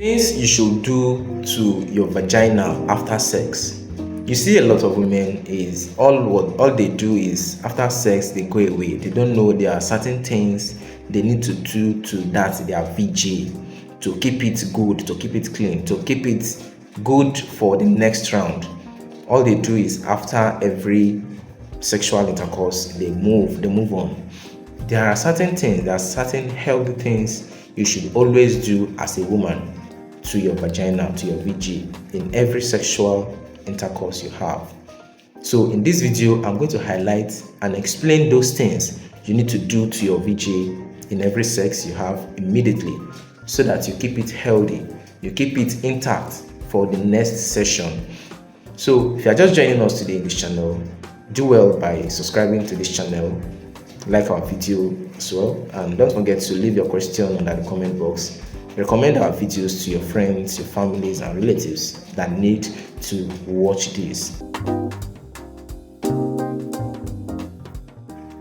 Things you should do to your vagina after sex. You see a lot of women is all they do is after sex they go away. They don't know there are certain things they need to do to that their VG to keep it good, to keep it clean, to keep it good for the next round. All they do is after every sexual intercourse they move on. There are certain healthy things you should always do as a woman to your vagina, to your VG, in every sexual intercourse you have. So in this video, I'm going to highlight and explain those things you need to do to your VG in every sex you have immediately, so that you keep it healthy, you keep it intact for the next session. So if you are just joining us today in this channel, do well by subscribing to this channel, like our video as well, and don't forget to leave your question under the comment box. Recommend our videos to your friends, your families and relatives that need to watch this.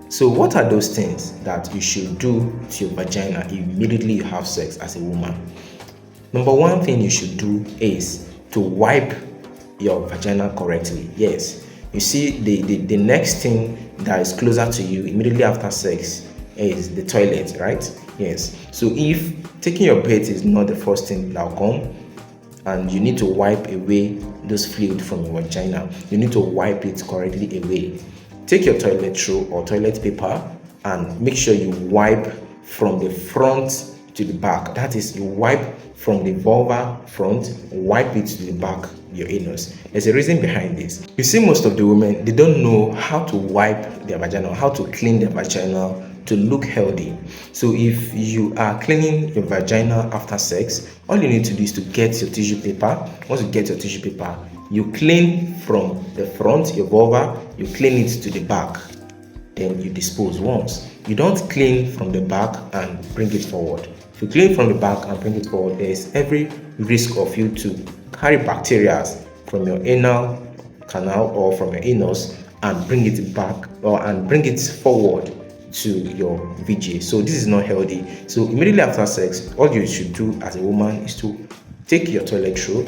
So what are those things that you should do to your vagina immediately you have sex as a woman? Number one thing you should do is to wipe your vagina correctly. Yes, you see the next thing that is closer to you immediately after sex is the toilet, right? Yes. So if taking your bath is not the first thing that will come, and you need to wipe away those fluid from your vagina, you need to wipe it correctly away. Take your toilet roll or toilet paper and make sure you wipe from the front to the back. That is, you wipe from the vulva front, wipe it to the back, your anus. There's a reason behind this. You see, most of the women, they don't know how to wipe their vagina, how to clean their vagina to look healthy. So if you are cleaning your vagina after sex, all you need to do is to get your tissue paper. Once you get your tissue paper, you clean from the front, your vulva, you clean it to the back, then you dispose once. You don't clean from the back and bring it forward. If you clean from the back and bring it forward, there is every risk of you to carry bacteria from your anal canal or from your anus and bring it back and bring it forward to your VG. So this is not healthy. So immediately after sex, all you should do as a woman is to take your toilet roll,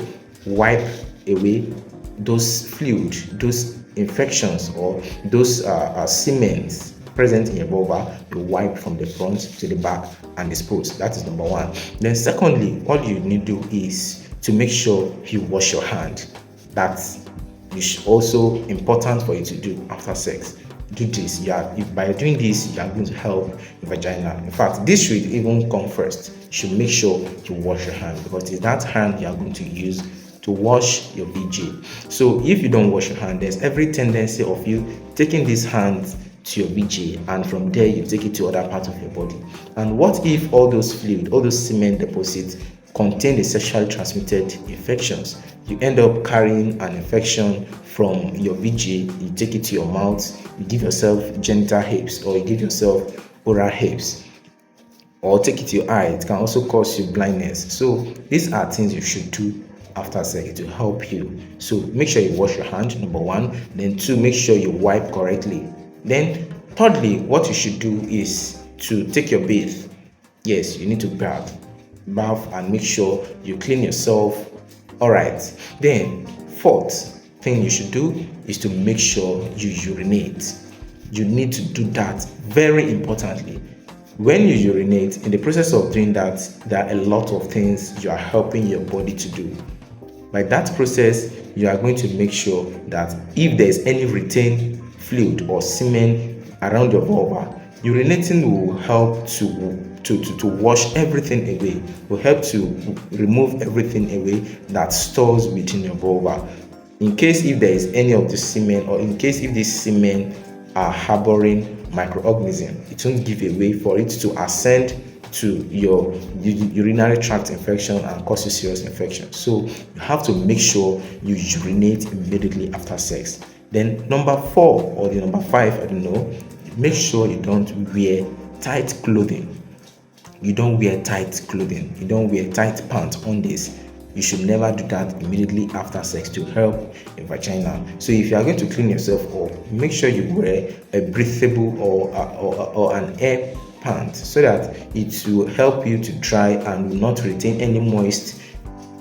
wipe away those fluid, those infections or those semens present in your vulva. You wipe from the front to the back and dispose. That is number one. Then secondly, all you need to do is to make sure you wash your hand. That's also important for you to do after sex. Do this. By doing this, you are going to help your vagina. In fact, this should even come first. You should make sure you wash your hand, because it's that hand you are going to use to wash your VG. So if you don't wash your hand, there's every tendency of you taking this hand to your VG, and from there you take it to other parts of your body. And what if all those fluid, all those semen deposits contain the sexually transmitted infections? You end up carrying an infection from your VG, you take it to your mouth, you give yourself genital herpes, or you give yourself oral herpes, or take it to your eye. It can also cause you blindness. So these are things you should do after sex to help you. So make sure you wash your hand, number one. Then two, make sure you wipe correctly. Then thirdly, what you should do is to take your bath. Yes, you need to bath and make sure you clean yourself. All right. Then fourth thing you should do is to make sure you urinate. You need to do that very importantly. When you urinate, in the process of doing that, there are a lot of things you are helping your body to do. By that process, you are going to make sure that if there is any retained fluid or semen around your vulva, urinating will help to wash everything away, will help to remove everything away that stores within your vulva. In case if there is any of the semen, or in case if these semen are harboring microorganisms, it won't give a way for it to ascend to your urinary tract infection and cause you serious infection. So you have to make sure you urinate immediately after sex. Then number four, or the number five, I don't know, make sure you don't wear tight clothing. You don't wear tight clothing. You don't wear tight pants on this. You should never do that immediately after sex to help your vagina. So if you are going to clean yourself up, make sure you wear a breathable or an air pant, so that it will help you to dry and will not retain any moist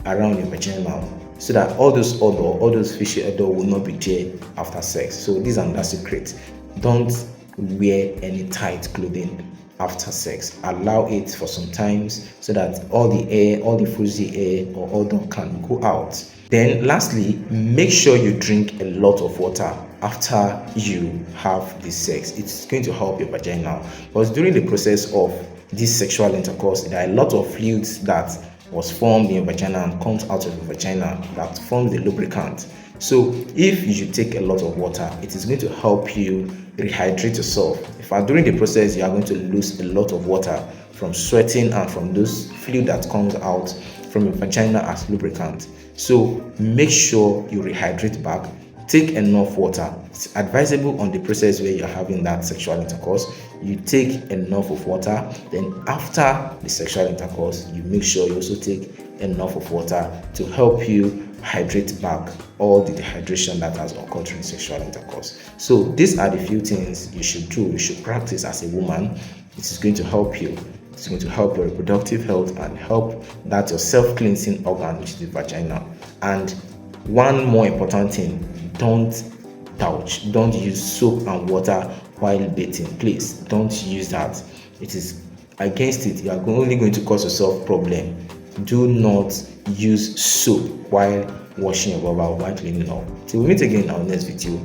around your vagina so that all those odor, all those fishy odor will not be there after sex. So this is another secret. Don't wear any tight clothing after sex. Allow it for some times so that all the air, all the fuzzy air or odor can go out. Then lastly, make sure you drink a lot of water after you have this sex. It's going to help your vagina, because during the process of this sexual intercourse, there are a lot of fluids that was formed in your vagina and comes out of your vagina that forms the lubricant. So if you take a lot of water, it is going to help you rehydrate yourself. In fact, during the process, you are going to lose a lot of water from sweating and from those fluid that comes out from your vagina as lubricant. So make sure you rehydrate back. Take enough water. It's advisable on the process where you're having that sexual intercourse, you take enough of water. Then after the sexual intercourse, you make sure you also take enough of water to help you hydrate back all the dehydration that has occurred during sexual intercourse. So these are the few things you should do, you should practice as a woman. It is going to help you. It's going to help your reproductive health and help that your self-cleansing organ, which is the vagina. And one more important thing, don't touch, don't use soap and water while bathing. Please don't use that. It is against it. You are only going to cause yourself problem. Do not use soap while washing your vulva, while cleaning up. Till we meet again in our next video,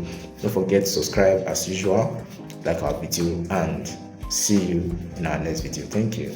don't forget to subscribe as usual, like our video, and see you in our next video. Thank you.